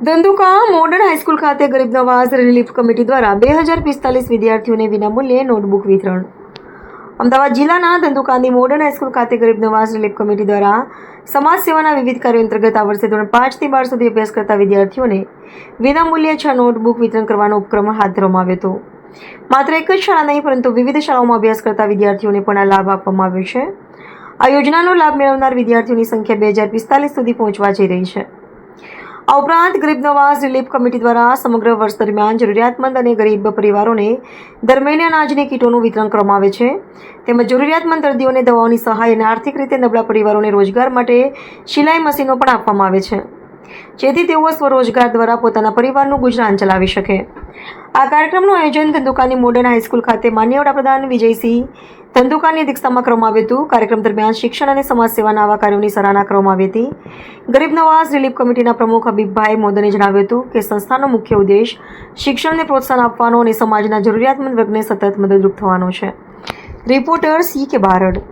Dhandhuka modern high school ખાતે ગરીબ Nawaz relief committee દ્વારા 2045 વિદ્યાર્થીઓને વિનામૂલ્યે નોટબુક વિતરણ. અમદાવાદ જિલ્લાના ધંધુકાની મોડર્ન હાઈસ્કૂલ ખાતે ગરીબ નવાઝ રિલીફ કમિટી દ્વારા સમાજ સેવાના વિવિધ કાર્યો અંતર્ગત આ વર્ષે ધોરણ 5 થી 12 સુધી અભ્યાસ કરતા વિદ્યાર્થીઓને વિનામૂલ્યે 6 નોટબુક વિતરણ કરવાનો ઉપક્રમ હાથ ધરવામાં આવ્યો હતો. માત્ર એક જ શાળા નહીં પરંતુ વિવિધ શાળાઓમાં અભ્યાસ કરતા વિદ્યાર્થીઓને પણ આ લાભ આપવામાં આવ્યો છે. આ યોજનાનો લાભ મેળવનાર વિદ્યાર્થીઓની સંખ્યા 2045 સુધી પહોંચવા જઈ રહી છે. આ ઉપરાંત ગરીબ નવાઝ રિલીફ કમિટી દ્વારા સમગ્ર વર્ષ દરમિયાન જરૂરિયાતમંદ અને ગરીબ પરિવારોને દર મહિને અનાજની કીટોનું વિતરણ કરવામાં આવે છે. તેમજ જરૂરિયાતમંદ દર્દીઓને દવાઓની સહાય અને આર્થિક રીતે નબળા પરિવારોને રોજગાર માટે સિલાઈ મશીનો પણ આપવામાં આવે છે, જેથી તેઓ સ્વરોજગાર દ્વારા પોતાના પરિવારનું ગુજરાન ચલાવી શકે. આ કાર્યક્રમનું આયોજન ધંધુકાની મોડર્ન હાઈસ્કૂલ ખાતે માનનીય વડાપ્રધાન વિજયસિંહ ધંધુકાની અધ્યક્ષતામાં કરવામાં આવ્યું હતું. કાર્યક્રમ દરમિયાન શિક્ષણ અને સમાજ સેવાના આવા કાર્યોની સરાહના કરવામાં આવી હતી. ગરીબ નવાઝ રિલીફ કમિટીના પ્રમુખ હબીબભાઈ મોદને જણાવ્યું હતું કે સંસ્થાનો મુખ્ય ઉદ્દેશ શિક્ષણને પ્રોત્સાહન આપવાનો અને સમાજના જરૂરિયાતમંદ વર્ગને સતત મદદરૂપ થવાનો છે. રિપોર્ટર સી કે બારડ.